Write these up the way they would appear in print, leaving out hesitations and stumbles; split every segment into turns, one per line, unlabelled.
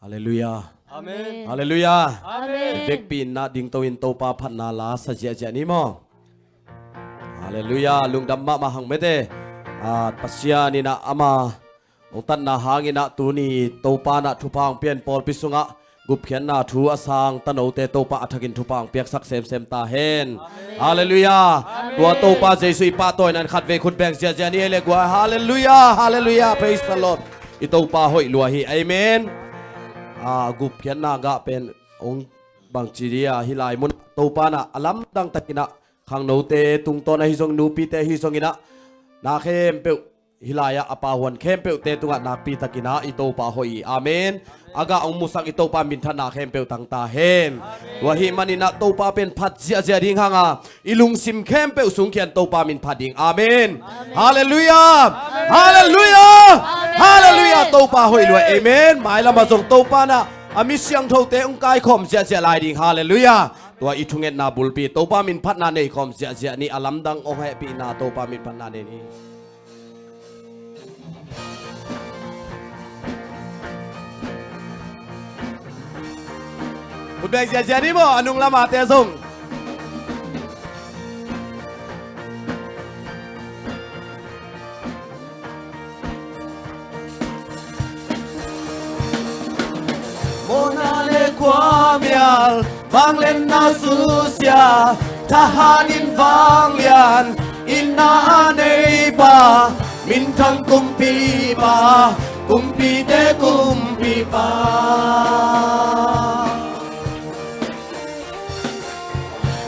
Hallelujah.
Amen.
Hallelujah.
Amen.
Vek pin na ding tawin to pa phat na la sa je ni mo. Hallelujah. Lungdam ma mahang mete. At pasya ni na ama. Ong tan na hangin na tu ni to pa na thupang pian pol pisunga. Gup khian na thu asang tano te to pa athakin thupang piak sak sem ta hen. Hallelujah. Tua to pa Jesu pa toy nan khat ve khut beng je ni ele gwa. Hallelujah. Hallelujah. Praise the Lord. Ito pa hoi luahi. Amen. Gup khian na ga pen ong bang chiria hilai mun to pa na alam dang takina khang no te tung to na hi jong nu pi te hi jong ina na khem pe hilaya apawan khem pe te tunga na pi takina ito pa hoi. Amen. Aga ong musak ito pa min thana khem pe tang ta hen. Wahi manina to pa pen phat zia ding hanga ilung sim khem pe sung khian to pa min phading. Amen. Hallelujah. Hallelujah. Hallelujah. To pa hoi lo. Amen. Mai lama jong to pa na ami siang tho te ong kai khom zia lai ding. Hallelujah. Tua itunget na bulpi to pa min phat na nei khom zia ni alam dang ong happy na to pa min phat na nei ni. Udang zia ni mo anong lama te sung. Monale kwamial vang lên na susia tahanin vang lian inna anei ba min thang kumpi te kumpi ba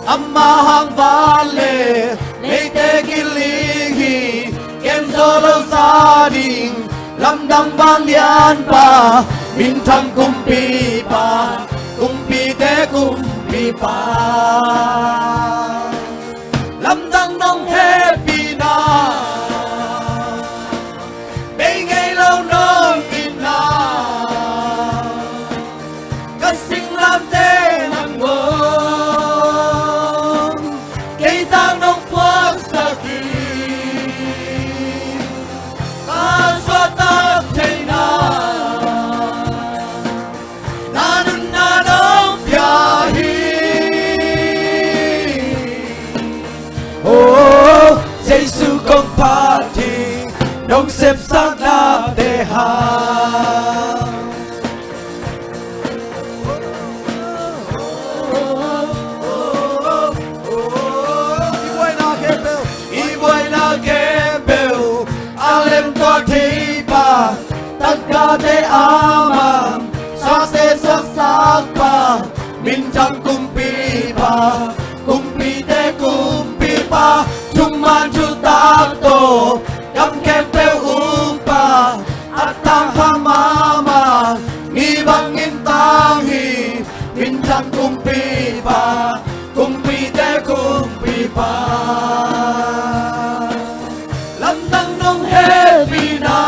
amma hang vale nei te gilihi ken solo sading lam dang vang lian pa min thang kumpi te kumpi pa lam dang nong happy na bay ngày lâu nong in na cất sinh lam te nang ngom cây tang nong phước sa ki ta so ta thei na Giêsu công party nông xếp sang na te ha Ibuay na kebel alem to thi pa tất cả te ama sa se sak pa min thang kumpi te kumpi pa chung man chu ta to gam kem pe upa atang hamama ni bangin tangi min thang kumpi te kumpi pa lam tang nong happy na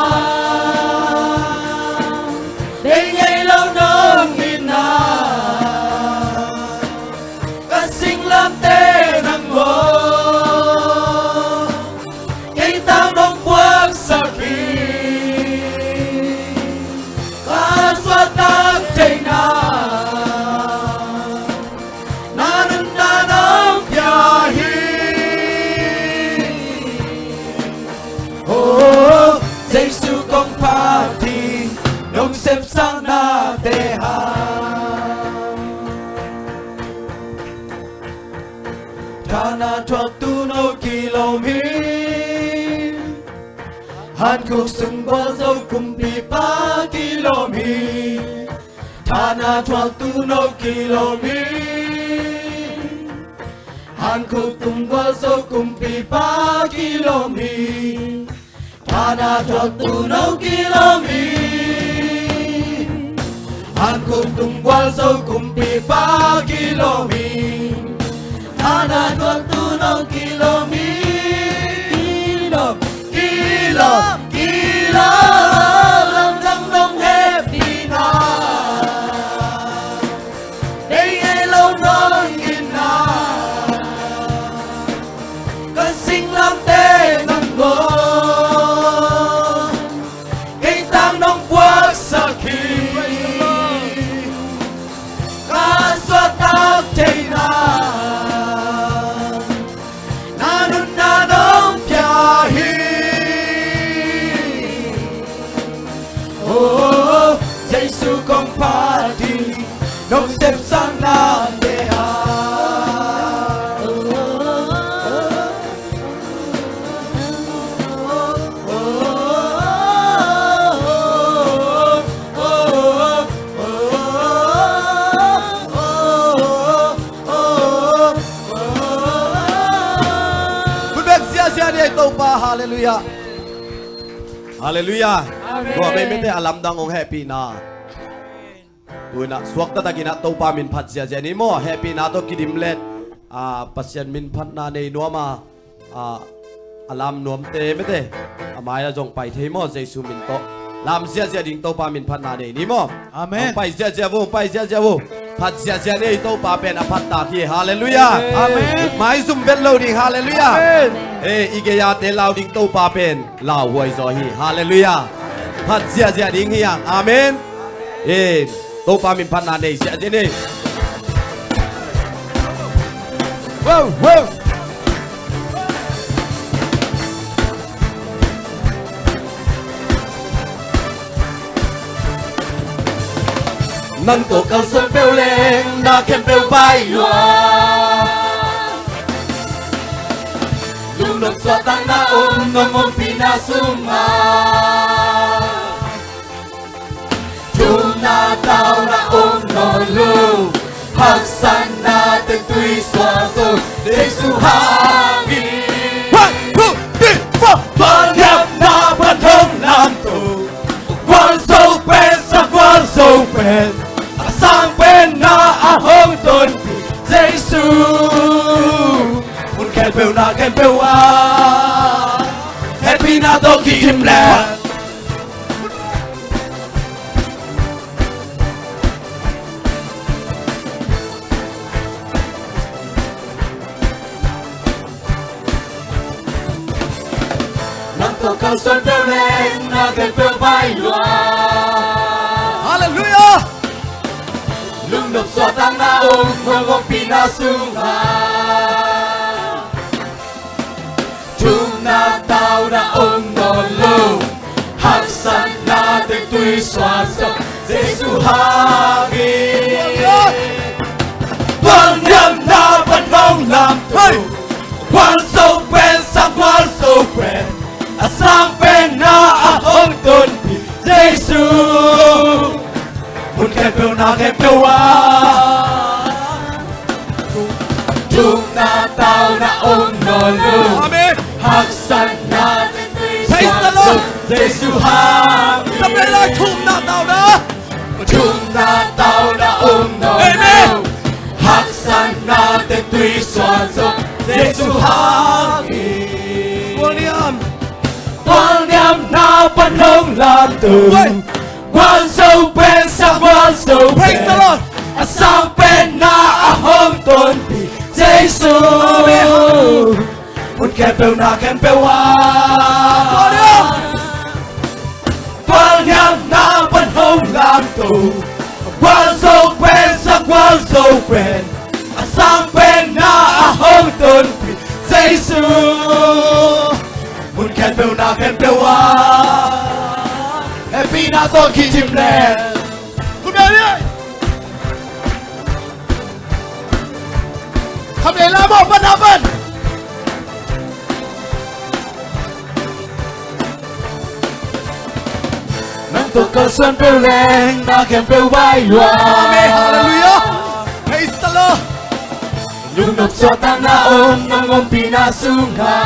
day ngày lâu nong in na ca sing lam te nang ngô cây tang nong quang sa ki ca xoa ta thei na nong pya hi oh Giêsu công party nong xếp sang na te ha Thana thoát tu nô km Hàn Quốc sừng qua dâu cùng bị 3 km Thana thoát tu nô km Hàn Quốc sừng qua dâu cùng bị 3 km Thana thoát tu nô km Hàn Quốc sừng qua dâu cùng bị 3 km Thana thoát tu nô km lam dang nong happy na day ngày lâu nong in na ca sing lam te nang ngô cây tang nong quang sa ki sia ni to pa hallelujah hallelujah wa be mete alam dang ong happy na tuina suak ta gina to pa min phat sia sia ni mo happy na to kidim let pasien min phat na nei nuama alam nuam te mete amai la jong pai thei mo jesu min to làm sia sia ding to pa min phat na nei ni mo
amen
pai sia wo phat sia nei to pa pen a phat ta ki hallelujah
amen
mai zum vel lo ding hallelujah
amen
ige ya te lao ding to pa pen lao huai zo hi hallelujah phat sia ding hi yang amen to pa min phat na nei sia sia nei
wow wow
nâng tổ cao sơn bêu lên na khen bêu bay loa lung lung xoa tăng na ôm ngông ôm pina sum ha chúng na tao na ôm nò lu hắc san na tên tuy xoa rồi Giêsu ha mi one two three four ban nhập na ban thông làm tù quan sâu bên sa quan sâu bên sang bên na hong tôn Giêsu muốn khen bêu na khen bêu happy na to ki tim le nắng to cao xuân bêu lên na khen bêu bay loa hallelujah lung nộp xoa tăng na ôm ngông ôm pina sung ha chúng na tao na ôm nò lô hắc san na tên tuy xoa sông Giêsu ha mi quan nhâm na vẫn không làm tù quan sâu bên sang quan sâu bên sang bên na ôm tôn Giêsu muốn khen bêu na khen bêu chúng na tao na ôm nò lu hắc san na praise the Lord Giêsu ha tập lên lại chúng na tao đó chúng na tao na ôm nò lu hắc san na tên tuy xoa dốc Giêsu ha quan niệm na ban hồng làm từ quan sâu bên sang quan sâu bên sang bên na hong tôn Giêsu muốn khen bêu na khen bêu quan niệm na ban hồng làm tù quan sâu bên sang quan sâu bên sang bên na hong tôn Giêsu muốn khen bêu na khen bêu happy na to ki tim leคุณเบลนี่ทำเองแล้วบอกมันทำมันนั่งตัวก็ส่วนเปลวแรงนาแค่เปลวใบหวานอาเมนฮาเลลูยา praise the Lord ลุงนกสวดตั้งนาอมงงปีนาสูงหา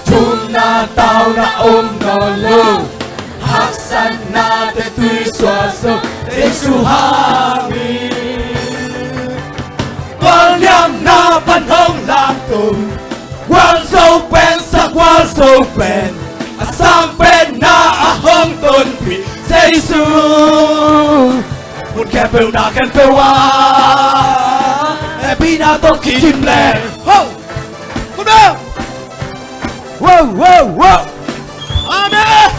chúng na tao na ôm nò lô hắc san na tên tuy xoa sâu Giêsu ha mi quan niệm na ban hồng làm tù quan sâu bên sang quan sâu bên sang bên na hong tôn Giêsu muốn khen bêu na khen bêu happy na to ki tim le hoคุณเบลwow wow wow amen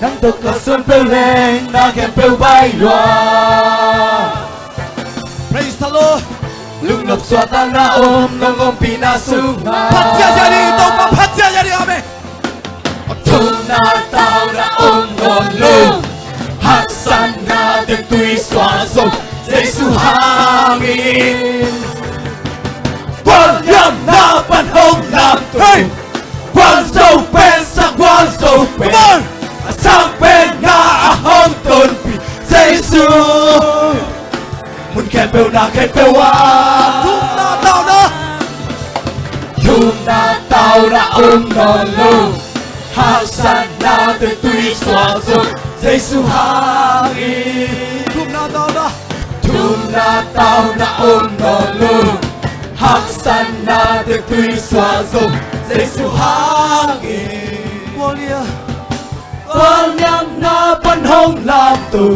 nắng tục có xuân bêu lên na khen bêu bay loa praise the Lord lung nộp xoa tăng na ôm ngông ôm pina sung phát sia đi tông pa phát sia đi amen chúng na tao na ôm ngon lu hắc san na tên tuy xoa sông Giêsu ha mi quan niệm na ban hồng làm tù quan sâu bên sang quan sâu bên sang bên na hong tôn
bêu na khen bêu à thum na tao na non lu hak san na te tui xóa rồi Giêsu hangi thum na tao na non lu hak san na te tui xóa rồi Giêsu hangi quan nhang na ban hong làm tù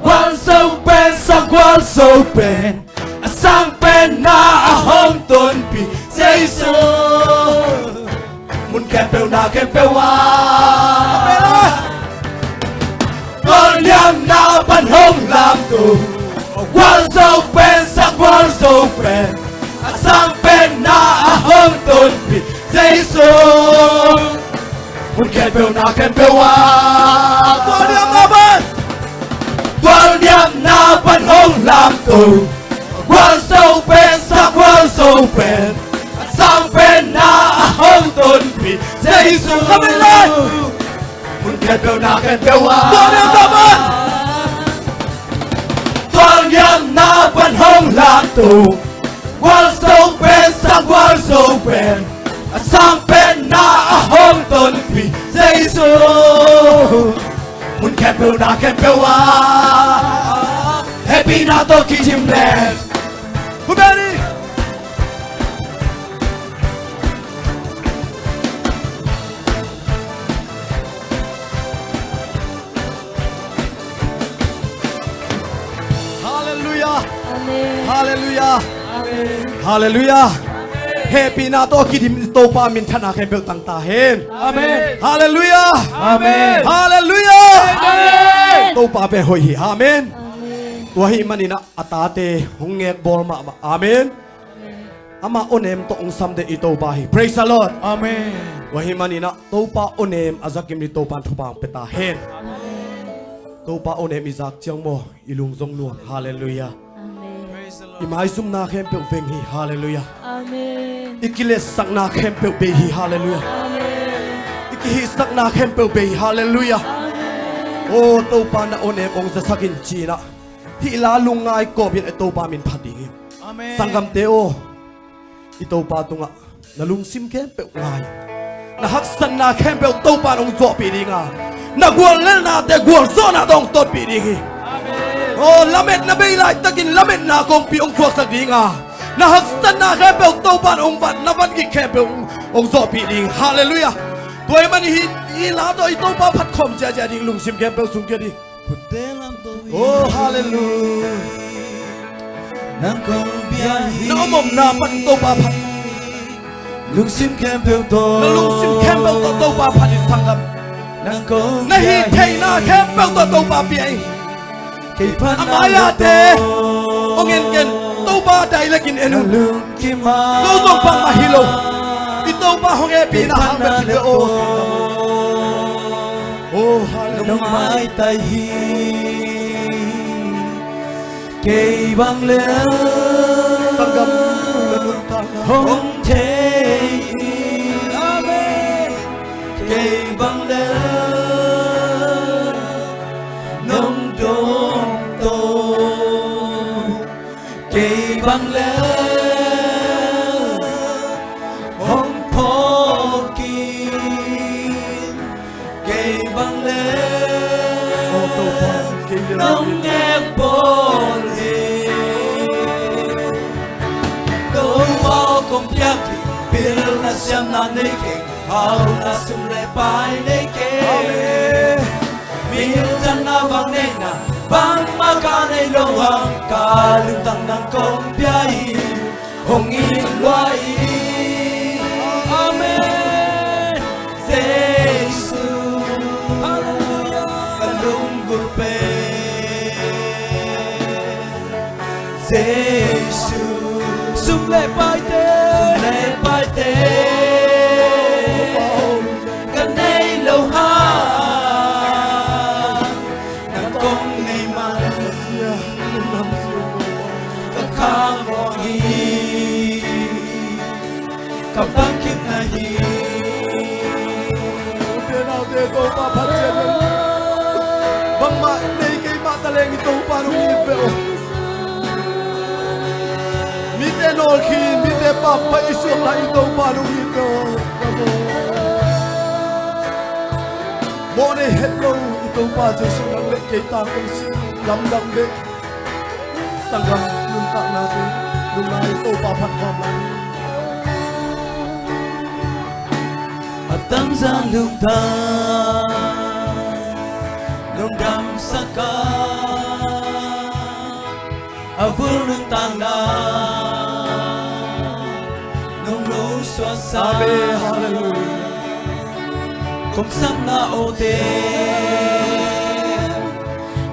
quan sâu bên sang quan sâu bên sang bên na hong tôn pi Giêsu muốn kẹp bèo na kẹp bèo à quan nhang na ban hong làm tù quan sâu bên sang quan sâu bên sang bên na hong tôn pi Giêsu muốn kẹp bèo na kẹp bèo à quan niệm na ban hong làm tù quan sâu bên sang quan sâu bên sang bên na hong tôn pi Giêsu come lên muốn kẹp bèo na kẹp bèo à quan niệm na ban hong làm tù quan sâu bên sang quan sâu bên sang bên na hong tôn pi Giêsu muốn kẹp bèo na kẹp bèo à happy na to ki chim le who ready hallelujah hallelujah hallelujah happy na to ki dim to pa min thana khem bel tang ta hen amen hallelujah amen hallelujah amen to pa pe hoi hi amen tua hi manina atate hungek bol ma amen ama onem to ong sam de ito pa hi praise the lord amen wa hi manina to pa onem azakim ni to pan thupang peta hen to pa onem izak chang mo ilung zong nuang hallelujah imai sum na khem pe veng hi hallelujah amen ikiles sak na khem pe be hi hallelujah amen ikihi sak na khem pe be hallelujah amen o to pa na onem ong za sakin chi na hi la lungai ko bin to pa min phadi amen sangam te o ito pa tunga na lung sim khem pe ngai na hak san na khem pe to pa ong zo pi dinga na gwal le na te gwal zo na dong tot pi dingi oh lamet na bay lại takin lamet na kong pi ong suak sa dinga na haksan na khepe to ban ong ban na ban ki khepe ong zo pi ding hallelujah toy man hi la to i to pa phat khom ja ja ding lung sim khepe sung ke di oh hallelujah nang kong bia hi na mom na pan to pa phat lung sim khepe to na lung sim khepe to pa phat di sangam nang kong na hi thei na khepe to pa pi ai amaya te ongen ken to ba dai lakin enu to zo pa mahilo ito ba honge pina hang ba ti o oh hallelujah mai tai hi ke bang le sangam lanun ta hong te amen ke bang le nong do bang le hong po ki ke bang le nong nghe bol le to bao công việc bil na siam na nei ke hau na sum le pai nei ke bil tan na bang nei na bang maka nei lo hang ka lung tang nang kong piai hong in loai amen Giêsu hallelujah kalung gur pe Giêsu sum le pai te kan nei lo ha kapang kip na hi nào de ko pa phat chen bang ma nei ke ma ta leng to pa no ni pe nol khi mi te pa pa isuam na ito pa nung ito. Mo ne hello ito pa Jesus nang le kay ta kung si lamdam be. Sanggam nung tak natin nung na ito pa patpam lang.
At ang salugtan nung damsaka avul nung tangla nung luswa sa
Hallelujah.
kung sam na ote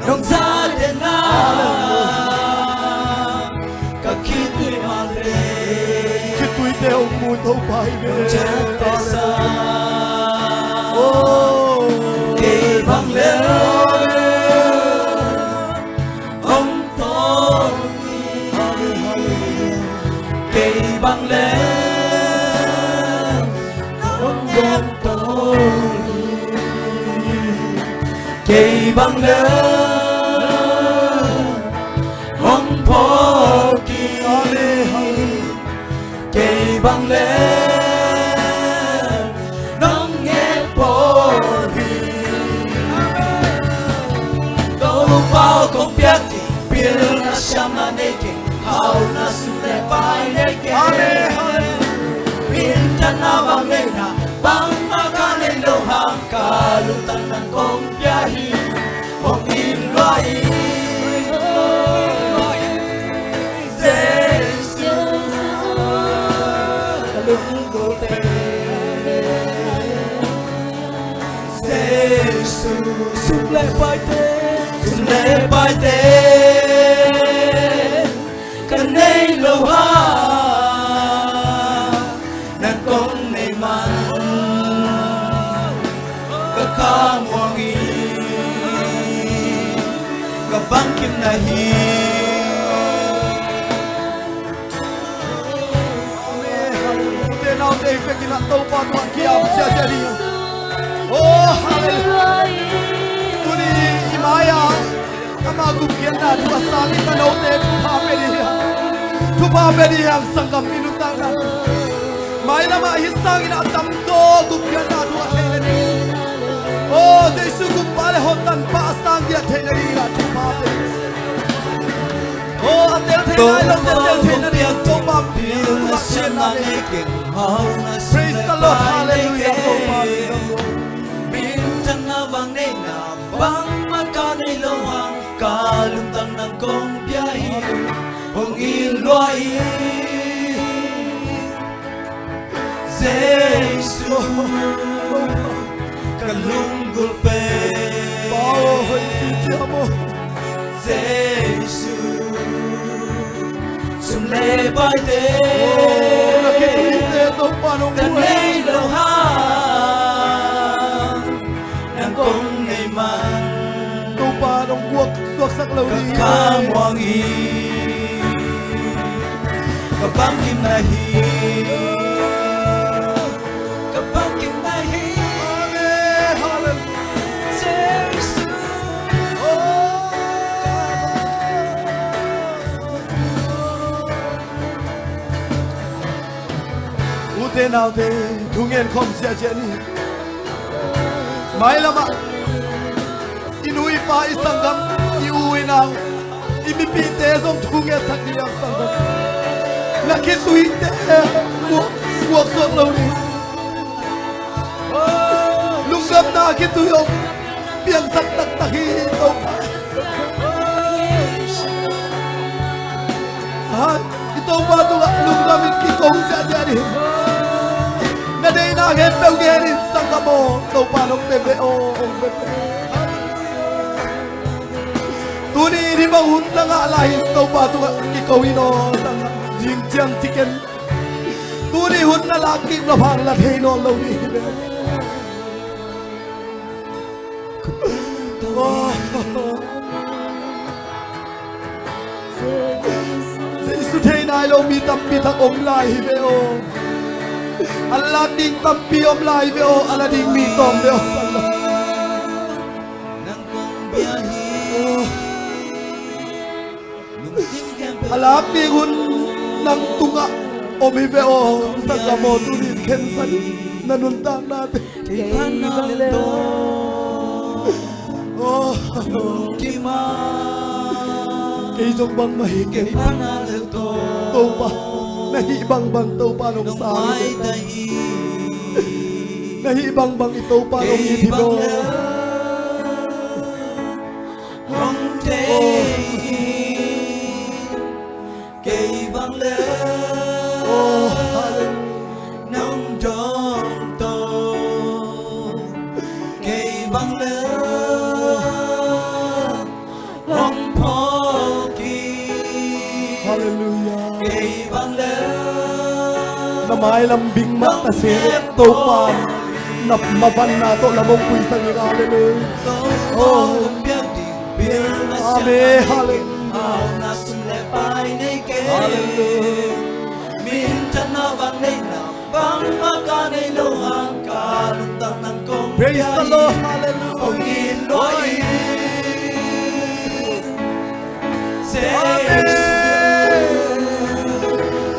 nung zade na kakito'y mali
Kito'y te ông mu tâu pa ibe.
Chete sa
Oh,
kay bang leo ông tôi kay bang leo ông đem tôi kay bang leo ông phô kỳ kay bang leo nông nghe phô bao công biết biết na shama neke how na sule pai neke biết na bang na bang makane lo hang kalutan ng kong biyahe kong ilwai Jesus kalunggo te Jesus sule pai te Sule pai te Kanay loha Nang kong may man Kakamwangi Kabangkim nahi
te nào te fe kina tâu pa tuan kiam sia sia di. Oh, hallelujah. Tuni imaya kama gupian na tu asali ka no te tu pa pe di yang sangam minutang na mai na ma hisang ina tam to gupian na tu athele ni. Oh, Jesu gupale hotan pa asang dia thele ni na tu pa pe. Oh, atel thele lo tel thele ni to pa pi tu asien na ni. Praise the Lord, hallelujah. To pa
Bintang na bang na bang makanay lawang kalutang ng kong biyahe kong ilwai Jesus kalunggol pe
bao hoy si mo.
Jesus sumle pai te
Nakikita ito paano
kanay lawang ng kong naiman
ito paano kuwag suwaksak law ni
Kakamwangi Kabangkim nahi Kabangkim nahi
Amen, hallelujah.
Jesus
Ute nào te thungen khom sia sia ni mai lama inui pa isangam iui nang imipi te som thungen sak ni ang sangam nakitui te kuwag suwak law ni lunggam na kitui om piang sak tak tahi ito ha ito ba ito lunggamin kikong sia sia ni na day na hempel gerin sangamo ito paano bebe o bebe tuni di ba hunta nga alahin ito pa ito kikawin o jing jang chicken tuni hunta laki lapang latay no law ni Sa isutay na ilaw mi tampi tak om lai veo alading tampi om lai veo alading mi tom veo sala
ng kong biyahe
alaping hun ng tunga o mibeo sa kamoto ni Kensan nanuntang natin.
Kay panalito
Oh,
Kima
kay bang mahigay
Kay panalito
Topa, nahibang bang topa nung
Nung
sa
may
amin?
dahi
Nahibang bang ito pa nung
Kay
ibino?
Hong day Kay bang
Oh, hallelujah.
Nung dong to Kay bang Hong poki
Hallelujah.
Kay bang
Na may lambing matasir topa na maban na to lamong puisang hallelujah. Oh. Amen. Hallelujah. Hallelujah.
Minsan na bang na bang makanay luhang kaluntang ng kong
Praise the Lord. Hallelujah.
Ang Iloy
Amen.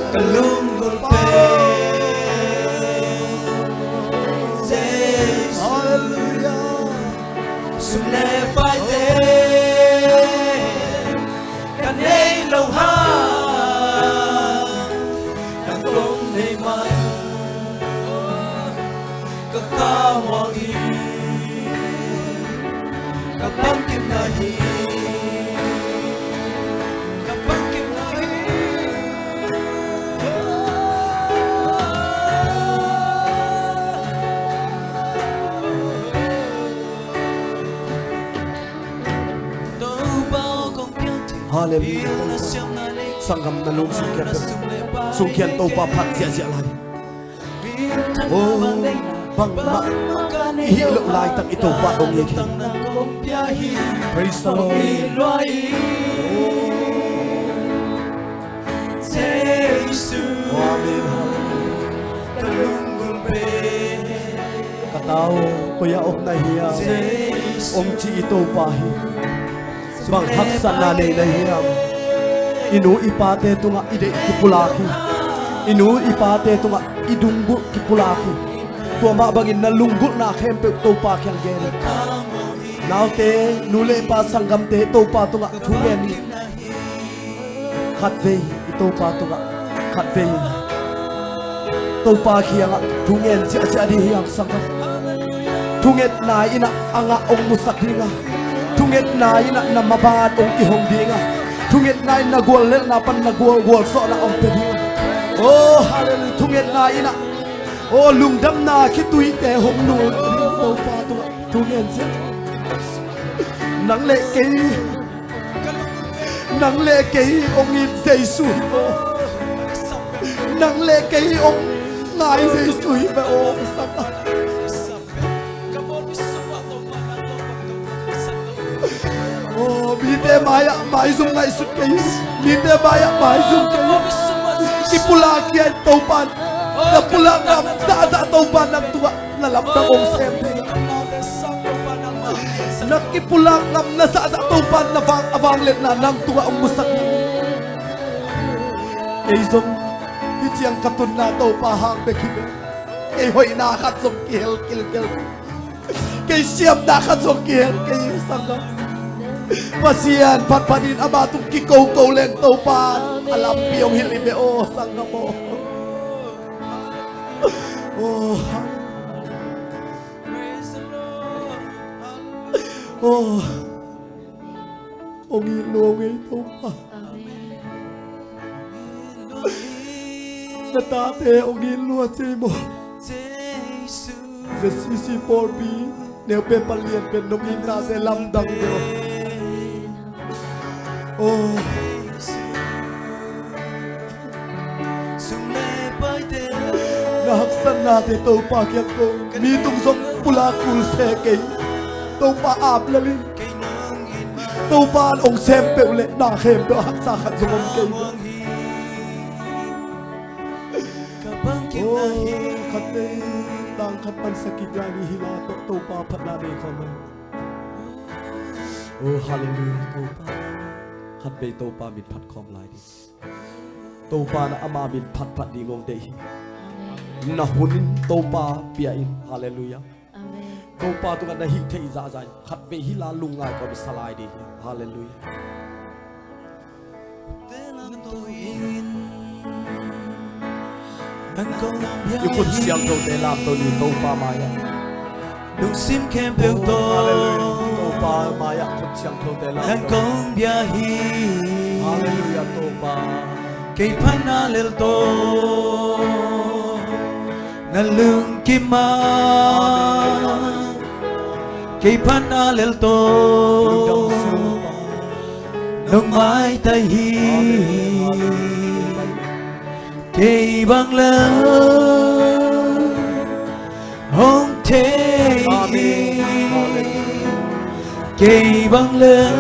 Kalunggulpe
Hallelujah.
Sulepay de Kanay luhang Ng kong naiman Kakamwagi Kapag kimnahi Kapag kimnahi
Hallelujah. Sanggam na lung sungkian sungkian topa pat siya lagi. Oh, bang ma ihilo lai tang ito pa dong yeki. Praise the Lord. Oh, amen. Katao kuya op na hiya. Om chi ito pahi. Bang haksan na na hiya. Inu ipate tu nga ide kipulaki. Inu ipate tu nga idunggu kipulaki. Tua ma bangin na lunggu na kempe topa kyang gere. Naute nule pa sanggam te topa tu nga tulen. Khatvei topa tu nga khatvei. Topa kyang tungen si ajadi hyang sanggam. Tunget na ina anga ong musaklinga. Tunget na ina na mabad ong ihong dinga. Tunget na ina nagwal na pan nagwal so na ong pedi. Oh hallelujah. Tunget na ina. Oh lungdam na kitui te hong nu. Topa tu tunget si. Nang le kay ong in Jesus. Nang le kay ong ngai Jesus ba oh sapa. Oh, bite maya maisum ngai sut kayo. Bite maya maisum kayo. Ipulaki ang taupan. Napulak na sa taupan ng tuwa. Lalapang kong siyempre. Nakipulak na nasa taupan na avanglet na ng tuwa ang musak. Kaisong iti ang katun na taupahang bekigo. Kay hoy nakatsong kihel. Kay siyam nakatsong kihel. Kay sanggang. Pasiyan, patpanin amatong kikaw-kaw leng taupan. Alam piyong hilibe, oh, sangga mo. Oh, oh, ongilong ay taupan. Natate, ongilo at mo. Sa CC4B, neope palian penungin natin lamdang nyo. Oh, nahaksan natin ito pakyat ko. Mitong sok pula kulsekay. Ito paaplalin. Ito paanong sempe ulit na kempe haksakan sumang kayo. Oh, kate tangkat man sa kigani hilato. Ito papananay ka man. Oh, hallelujah. Ito pa. Khat bay to pa mit phat khom lai di tô pa na ama min phat phat di ngom te na hunin tô pa pia in hallelujah tô pa tu kan na hi thei za za khat ve hi la lungai ko salai di hallelujah yêu con siang đâu để làm tôi đi tô pa maya
nung sim kem bêu tô
hallelujah tô pa maya con siang đâu để làm
nang kong bia hi
hallelujah tô pa
cây pan na lel tô na lung kim ma cây pan na lel tô nung mai tay hi cây băng lơ hong thế cây băng lơ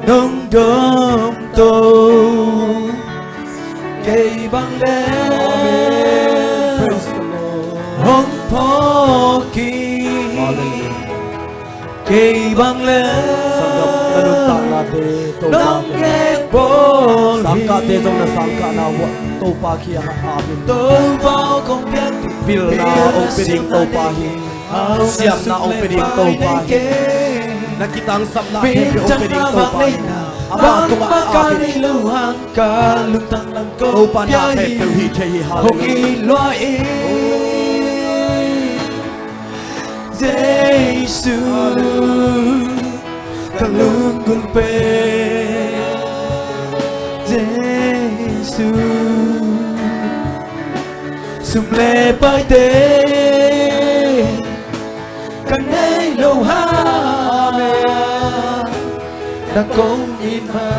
nông đom tô cây băng lơ hong phô kỳ cây băng lơ nông ghét bồ
sangka te jong na sangka na wa to pa khi ha abin
tô bao không biết
bil na opening to pa hi siam na opening to pa hi na kitang sap na he opening to pa hi ama to ka abin
lu hang ka lu tăng lang
to
ko
pa na he pe hi the hi
hong i loa i Giêsu ka lung gun pe Giêsu sum le pai te kan nei lo ha đã công in ma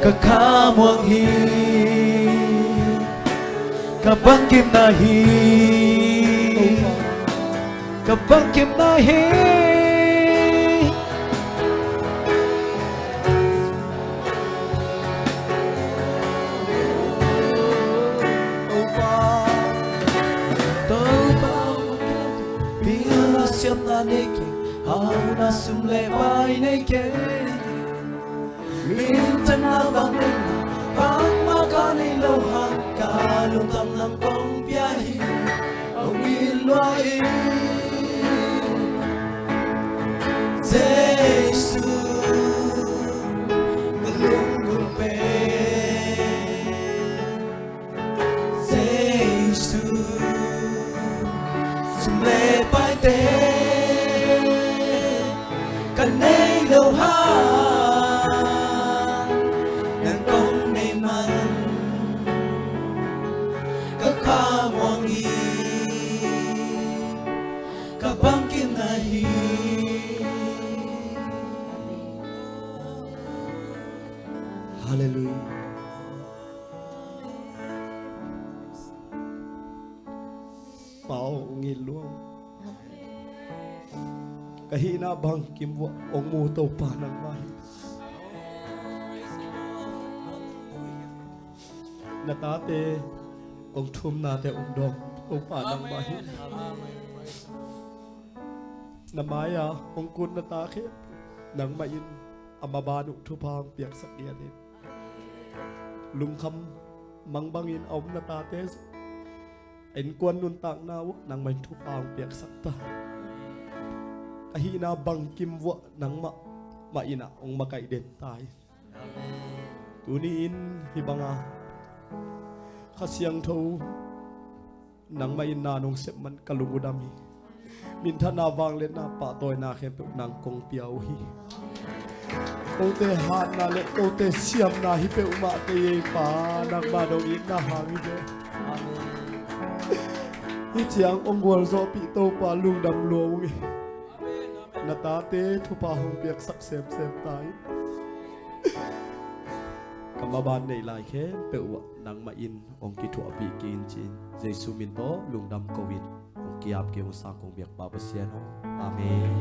ka kha muang hi ka bang kim na hi ka bang kim na hi siam na neke au na sum le bai neke min tan na bang ne bang ma ka nei lo hang ka lung tam lam kong pia hi au min loa i Giêsu ka lung gun pe Giêsu sum le bai te kan nei lo ha nan kong nei man ka kha muang hi ka bang kim na hi
hallelujah bao nghi luông kahina bang kim wa ong mu to pa nang mai na ta te ong thum na te ong dong to pa nang mai na maya ong kun na ta khe nang mai in amabanu thu phang piak sak dia ni lung kham mang bangin om na ta te en kwan nun tak na wa nang mai thu phang piak sak ta kahina bang kim wa nang ma ina ong makai den tai tuni in hibanga khasiang tho nang mai na nong sep man kalungudami min thana wang le na pa toy na khem pe nang kong piau hi ote hat na le ote siam na hi pe uma te ye pa nang ma dong in na hang hi amen hi chiang ong gol zo pi to pa lung dam lo ngi na ta te thu pa hong piak sak sem sem tai kamaban nei lai khe pe wa nang ma in ong ki thu api kin chin Jesu min to lung dam covid ong kiap ke sa kong biak pa pasian amen